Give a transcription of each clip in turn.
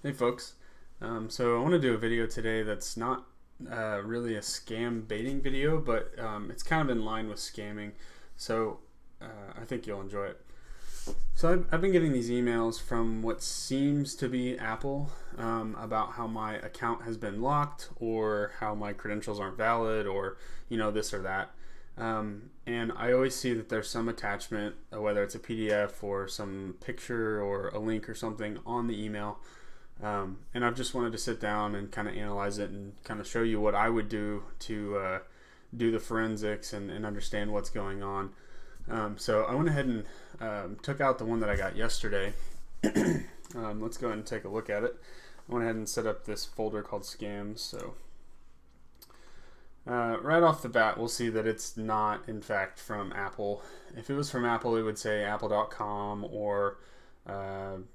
Hey folks, so I want to do a video today that's not really a scam baiting video, but it's kind of in line with scamming, so I think you'll enjoy it. So I've been getting these emails from what seems to be Apple about how my account has been locked or how my credentials aren't valid or this or that. And I always see that there's some attachment, whether it's a PDF or some picture or a link or something on the email. And I've just wanted to sit down and kind of analyze it and kind of show you what I would do to do the forensics and understand what's going on. So I went ahead and took out the one that I got yesterday. Let's go ahead and take a look at it. I went ahead and set up this folder called scams. So right off the bat, we'll see that it's not, in fact, from Apple. If it was from Apple, it would say apple.com or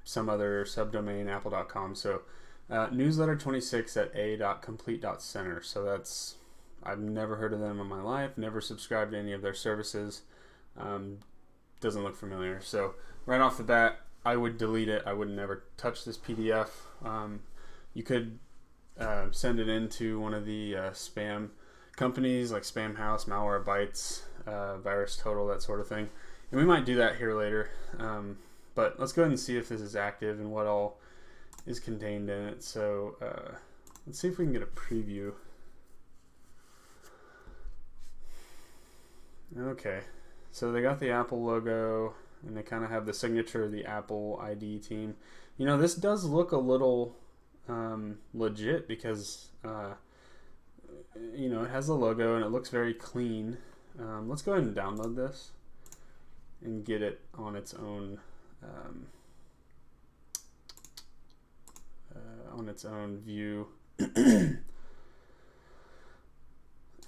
some other subdomain, apple.com. So newsletter 26 at a.complete.center. So that's, I've never heard of them in my life, never subscribed to any of their services. Doesn't look familiar. So right off the bat, I would delete it. I would never touch this PDF. You could send it into one of the spam companies like Spamhaus, Malwarebytes, VirusTotal, that sort of thing. And we might do that here later. But let's go ahead and see if this is active and what all is contained in it. So let's see if we can get a preview. Okay, so they got the Apple logo and they kind of have the signature of the Apple ID team. This does look a little legit because it has the logo and it looks very clean. Let's go ahead and download this and get it on its own view.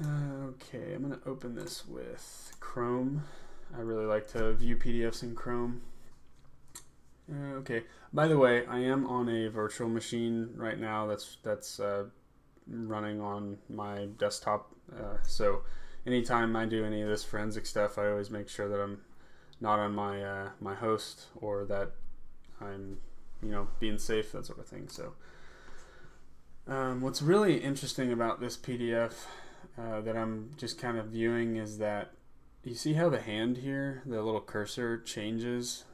Okay, I'm going to open this with Chrome. I really like to view PDFs in Chrome. Okay, by the way, I am on a virtual machine right now that's running on my desktop. So anytime I do any of this forensic stuff, I always make sure that I'm not on my my host or that I'm being safe, that sort of thing. So what's really interesting about this PDF that I'm just kind of viewing is that you see how the hand here, the little cursor changes.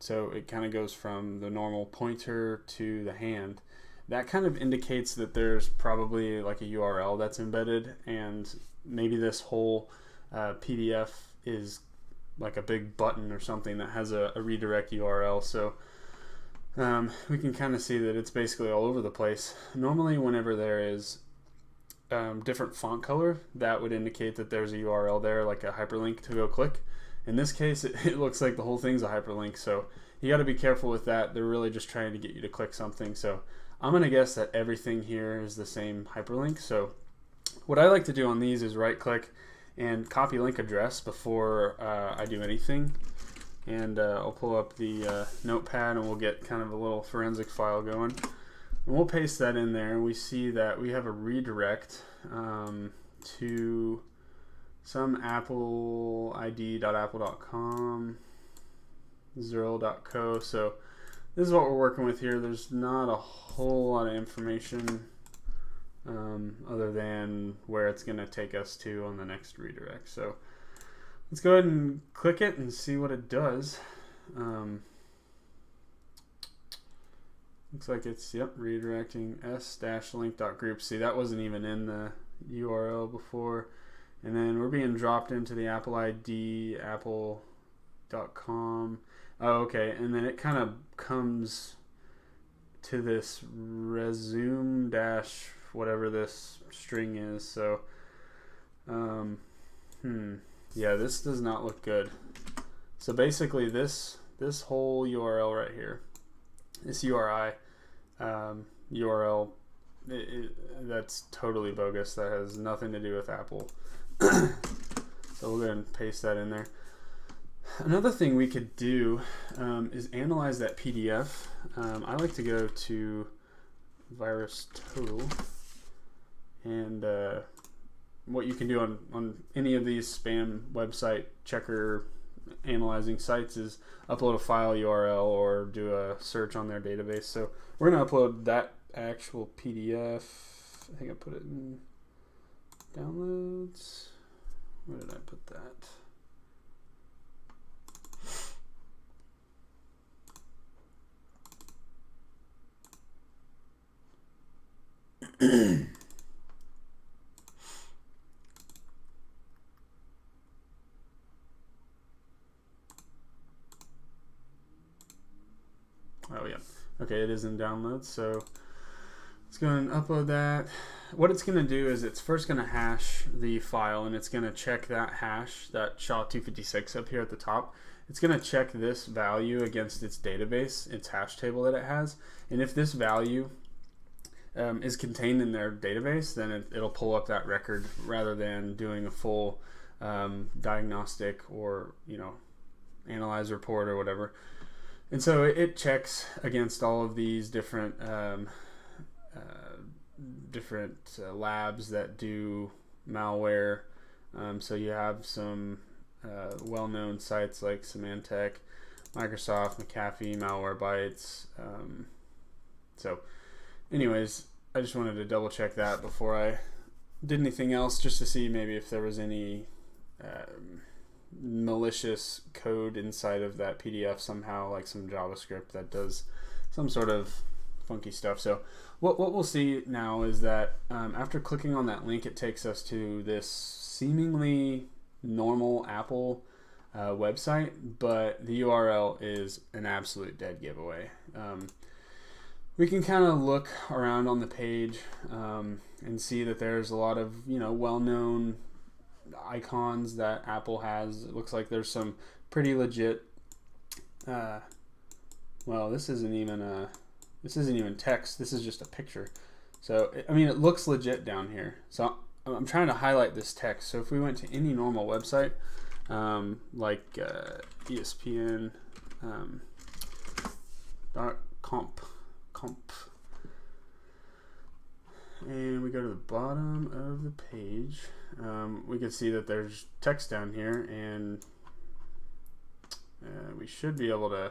So it kind of goes from the normal pointer to the hand. That kind of indicates that there's probably like a URL that's embedded, and maybe this whole PDF is like a big button or something that has a redirect URL. So we can kind of see that it's basically all over the place. Normally whenever there is different font color, that would indicate that there's a URL there, like a hyperlink to go click. In this case, it looks like the whole thing's a hyperlink, so you got to be careful with that. They're really just trying to get you to click something. So I'm going to guess that everything here is the same hyperlink. So what I like to do on these is right click and copy link address before I do anything. And I'll pull up the notepad and we'll get kind of a little forensic file going. And we'll paste that in there. We see that we have a redirect to some Apple ID.apple.com, Zerl.co. So this is what we're working with here. There's not a whole lot of information other than where it's going to take us to on the next redirect. So let's go ahead and click it and see what it does. Looks like it's, redirecting s-link.group. See, that wasn't even in the URL before. And then we're being dropped into the Apple ID, apple.com. Oh, okay, and then it kind of comes to this resume dash whatever this string is. So, yeah, this does not look good. So basically this whole URL right here, this URI URL, that's totally bogus. That has nothing to do with Apple. So we'll go ahead and paste that in there. Another thing we could do is analyze that PDF. I like to go to VirusTotal, and what you can do on any of these spam website checker analyzing sites is upload a file URL or do a search on their database. So we're going to upload that actual PDF. I think I put it in downloads. Where did I put that? Oh yeah. Okay, it is in downloads, so let's go and upload that. What it's going to do is it's first going to hash the file, and it's going to check that hash, that SHA-256 up here at the top. It's going to check this value against its database, its hash table that it has, and if this value is contained in their database, then it'll pull up that record rather than doing a full diagnostic or analyze report or whatever. And so it checks against all of these different labs that do malware. So you have some well-known sites like Symantec, Microsoft, McAfee, Malwarebytes. So anyways, I just wanted to double check that before I did anything else, just to see maybe if there was any malicious code inside of that PDF somehow, like some JavaScript that does some sort of funky stuff. So what we'll see now is that after clicking on that link, it takes us to this seemingly normal Apple website, but the URL is an absolute dead giveaway. We can kind of look around on the page and see that there's a lot of well-known icons that Apple has. It looks like there's some pretty legit. Well, this isn't even text. This is just a picture. So I mean, it looks legit down here. So I'm trying to highlight this text. So if we went to any normal website, like ESPN .comp, and we go to the bottom of the page, we can see that there's text down here, and we should be able to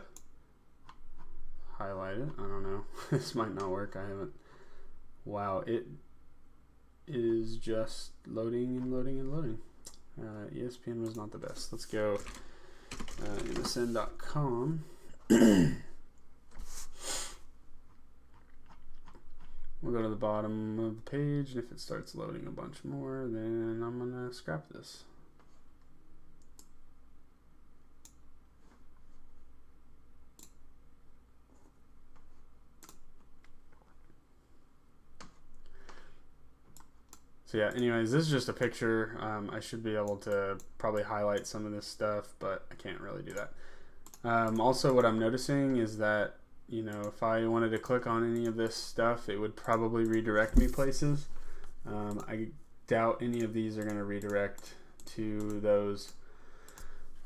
highlight it. I don't know. This might not work. I haven't. Wow, it is just loading and loading and loading. ESPN was not the best. Let's go MSN.com. We'll go to the bottom of the page, and if it starts loading a bunch more, then I'm going to scrap this. So yeah, anyways, this is just a picture. I should be able to probably highlight some of this stuff, but I can't really do that. Also, what I'm noticing is that if I wanted to click on any of this stuff, it would probably redirect me places. I doubt any of these are going to redirect to those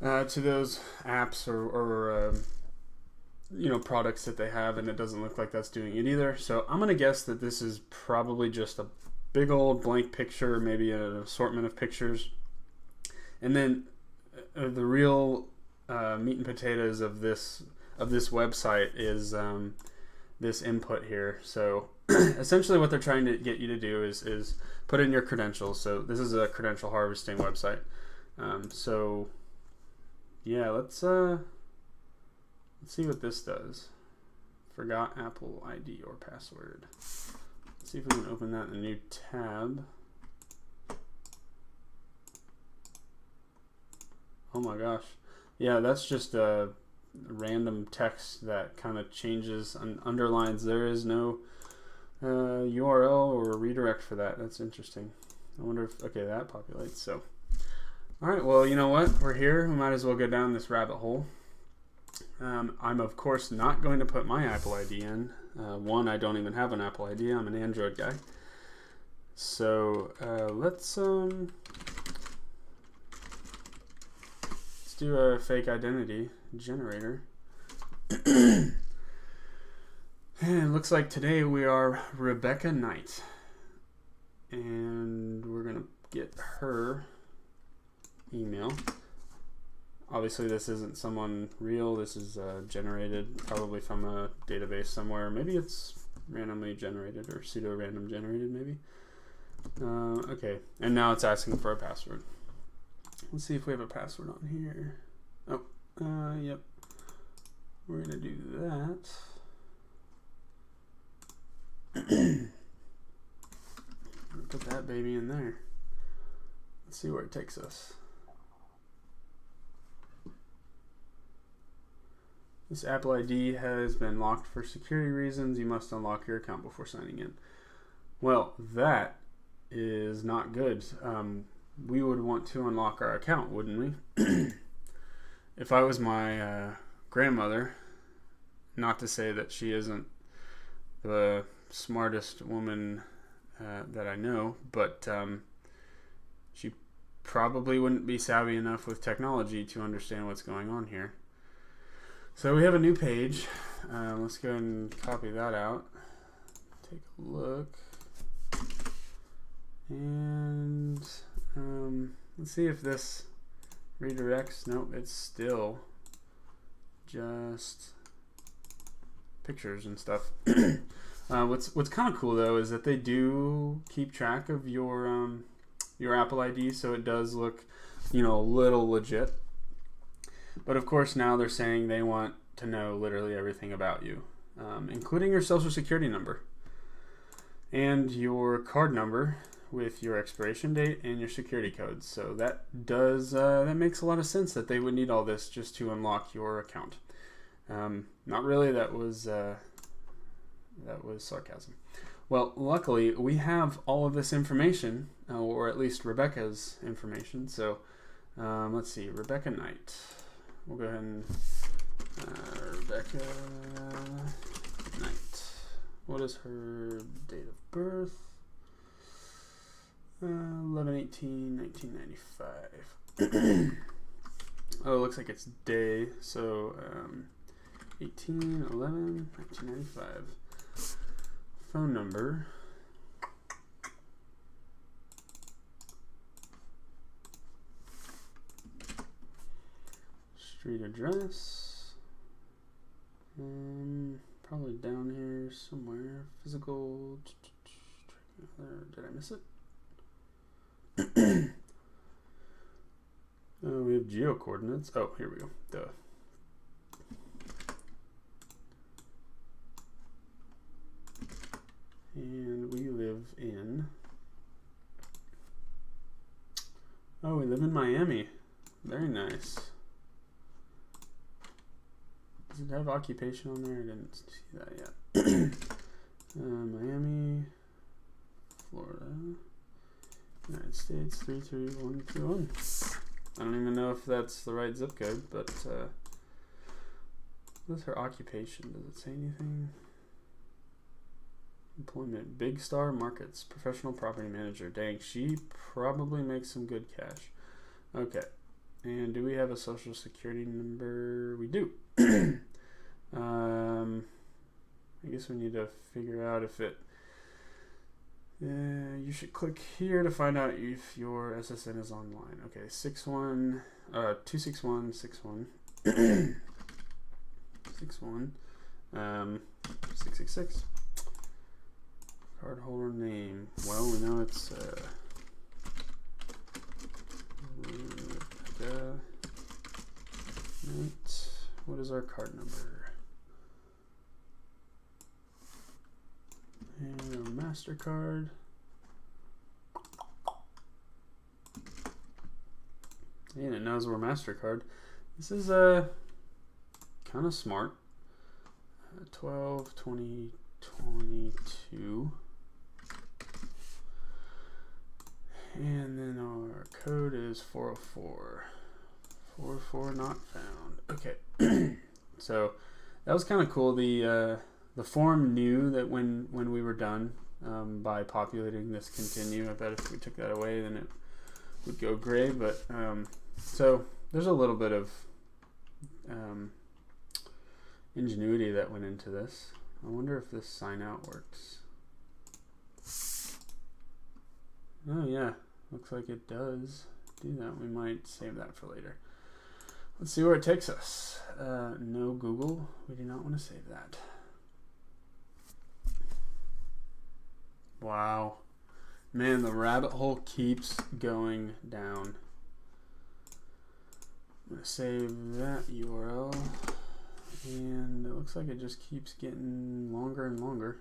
apps or products that they have, and it doesn't look like that's doing it either. So I'm going to guess that this is probably just a big old blank picture, maybe an assortment of pictures, and then the real meat and potatoes of this website is this input here. So essentially what they're trying to get you to do is put in your credentials. So this is a credential harvesting website. So yeah, let's see what this does. Forgot Apple ID or password. Let's see if we can open that in a new tab. Oh my gosh. Yeah, that's just a random text that kind of changes and underlines. There is no URL or redirect for that. That's interesting. I wonder if, okay, that populates. So, all right, well, you know what? We're here. We might as well go down this rabbit hole. I'm, of course, not going to put my Apple ID in. One, I don't even have an Apple ID. I'm an Android guy. So let's do a fake identity generator. And it looks like today we are Rebecca Knight. And we're going to get her email. Obviously, this isn't someone real. This is generated probably from a database somewhere. Maybe it's randomly generated or pseudo-random generated, maybe. Okay, and now it's asking for a password. Let's see if we have a password on here. Oh, yep. We're going to do that. Put that baby in there. Let's see where it takes us. This Apple ID has been locked for security reasons. You must unlock your account before signing in. Well, that is not good. We would want to unlock our account, wouldn't we? If I was my grandmother, not to say that she isn't the smartest woman that I know, but she probably wouldn't be savvy enough with technology to understand what's going on here. So we have a new page. Let's go ahead and copy that out. Take a look. And let's see if this redirects. Nope, it's still just pictures and stuff. What's kind of cool though is that they do keep track of your Apple ID, so it does look, a little legit. But of course now they're saying they want to know literally everything about you, including your social security number and your card number with your expiration date and your security codes. So that makes a lot of sense that they would need all this just to unlock your account. Not really. That was sarcasm. Well, luckily we have all of this information, or at least Rebecca's information. So let's see, Rebecca Knight. We'll go ahead and Rebecca Knight. What is her date of birth? 11/18/1995. Oh, it looks like it's day. So 18/11/1995. Phone number. Street address. Probably down here somewhere. Physical. Did I miss it? Oh, we have geo coordinates. Oh, here we go. Duh. And we live in. Oh, we live in Miami. Very nice. Does it have occupation on there? I didn't see that yet. Miami, Florida, United States 33121. I don't even know if that's the right zip code, but what's her occupation? Does it say anything? Employment, Big Star Markets, professional property manager. Dang, she probably makes some good cash. Okay. And do we have a social security number? We do. I guess we need to figure out if it. You should click here to find out if your SSN is online. Okay, 26161 61 666. Cardholder name. Well, we know it's Rebecca Knight. What is our card number? And a MasterCard. And it knows we're MasterCard. This is kind of smart. 12/20/22. And then our code is 404. 44 not found. Okay. So that was kind of cool. The form knew that when we were done by populating this continue. I bet if we took that away, then it would go gray. But so there's a little bit of ingenuity that went into this. I wonder if this sign out works. Oh yeah, looks like it does do that. We might save that for later. Let's see where it takes us. No Google. We do not want to save that. Wow. Man, the rabbit hole keeps going down. I'm going to save that URL. And it looks like it just keeps getting longer and longer.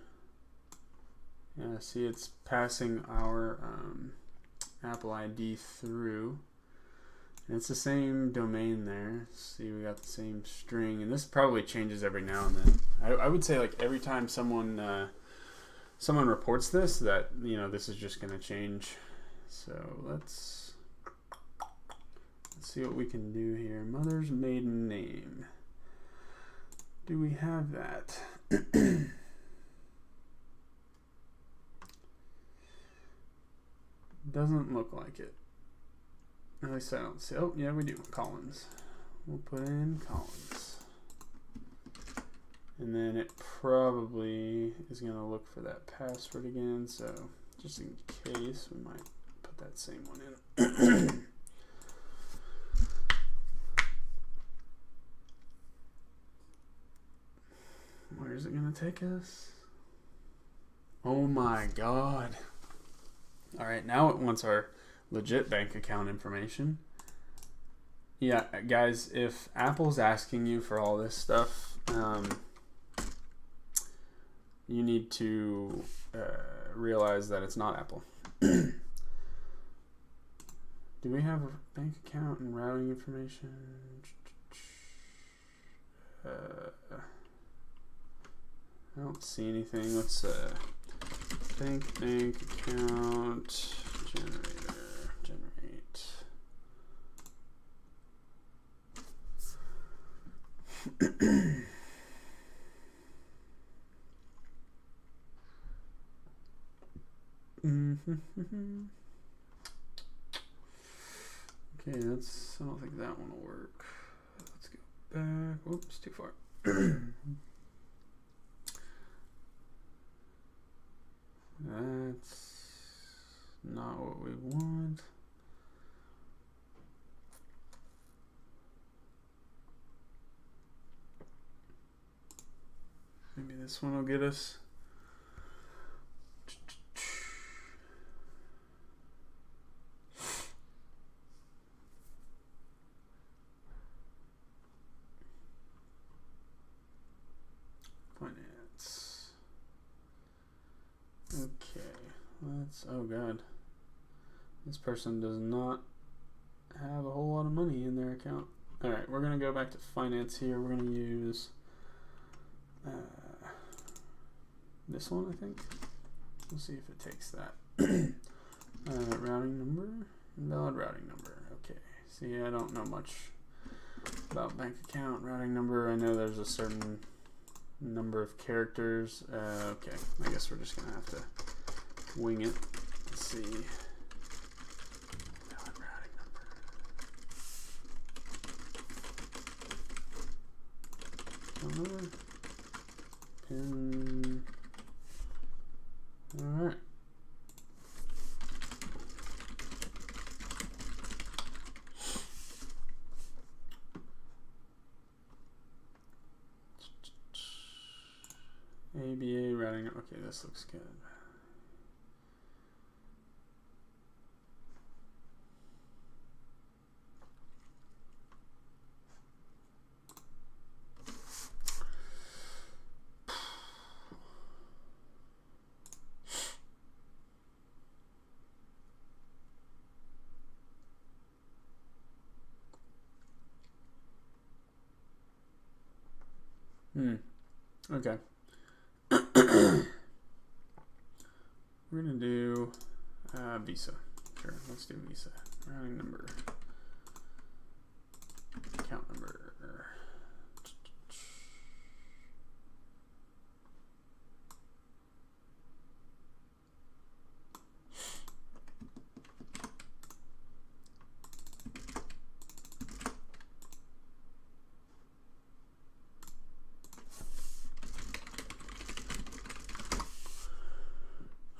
Yeah, see, it's passing our Apple ID through. And it's the same domain there. See, we got the same string. And this probably changes every now and then. I would say like every time someone reports this, that, you know, this is just going to change. So let's see what we can do here. Mother's maiden name. Do we have that? Doesn't look like it. At least I don't see. Oh, yeah, we do. Collins. We'll put in Collins. And then it probably is going to look for that password again. So just in case, we might put that same one in. Where is it going to take us? Oh my God. All right, now it wants our legit bank account information. Yeah, guys, if Apple's asking you for all this stuff, you need to realize that it's not Apple. Do we have a bank account and routing information? I don't see anything. Let's bank account generate. Okay, I don't think that one will work. Let's go back. Whoops, too far. That's not what we want. Maybe this one will get us. Finance. Okay, oh God. This person does not have a whole lot of money in their account. All right, we're gonna go back to finance here. We're gonna use this one, I think. We'll see if it takes that. Routing number, invalid routing number. Okay, see, I don't know much about bank account routing number. I know there's a certain number of characters. Okay, I guess we're just gonna have to wing it. Let's see. Invalid routing number. Pin. All right. ABA routing. Okay, this looks good. Okay. We're gonna do Visa. Sure, let's do Visa. Routing number, account number.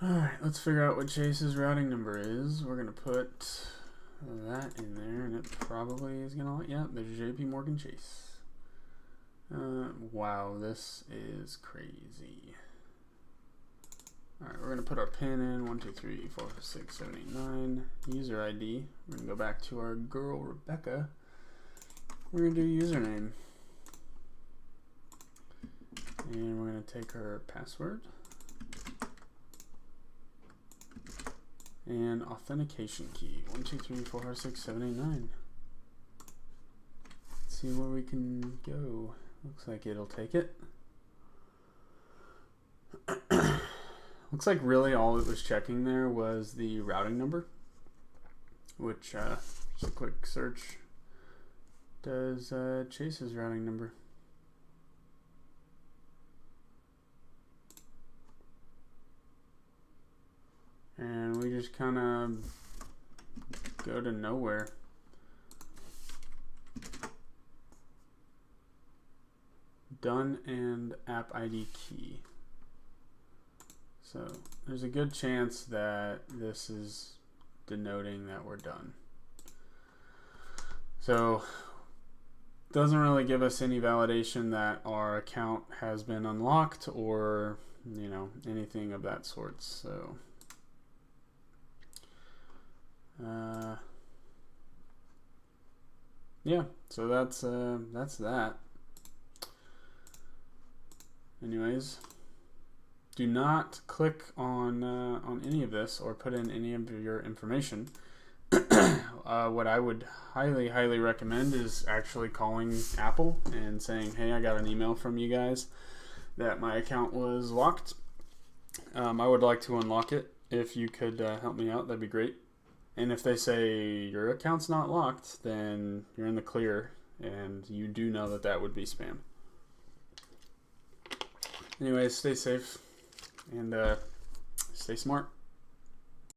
Alright, let's figure out what Chase's routing number is. We're going to put that in there, and it probably is gonna let, yeah, there's JP Morgan Chase. Wow, this is crazy. Alright, we're gonna put our PIN in, 1, 2, 3, 4, 5, 6, 7, 8, 9. User ID. We're gonna go back to our girl Rebecca. We're gonna do username. And we're gonna take her password. And authentication key. 1, 2, 3, 4, 5, 6, 7, 8, 9. Let's see where we can go. Looks like it'll take it. Looks like really all it was checking there was the routing number, which just a quick search does Chase's routing number. And we just kind of go to nowhere. Done and app ID key. So there's a good chance that this is denoting that we're done. So doesn't really give us any validation that our account has been unlocked or, you know, anything of that sort. So yeah, so that's that. Anyways, do not click on any of this or put in any of your information. What I would highly recommend is actually calling Apple and saying, hey, I got an email from you guys that my account was locked. I would like to unlock it. If you could help me out, that'd be great. And if they say your account's not locked, then you're in the clear, and you do know that that would be spam. Anyways, stay safe and stay smart.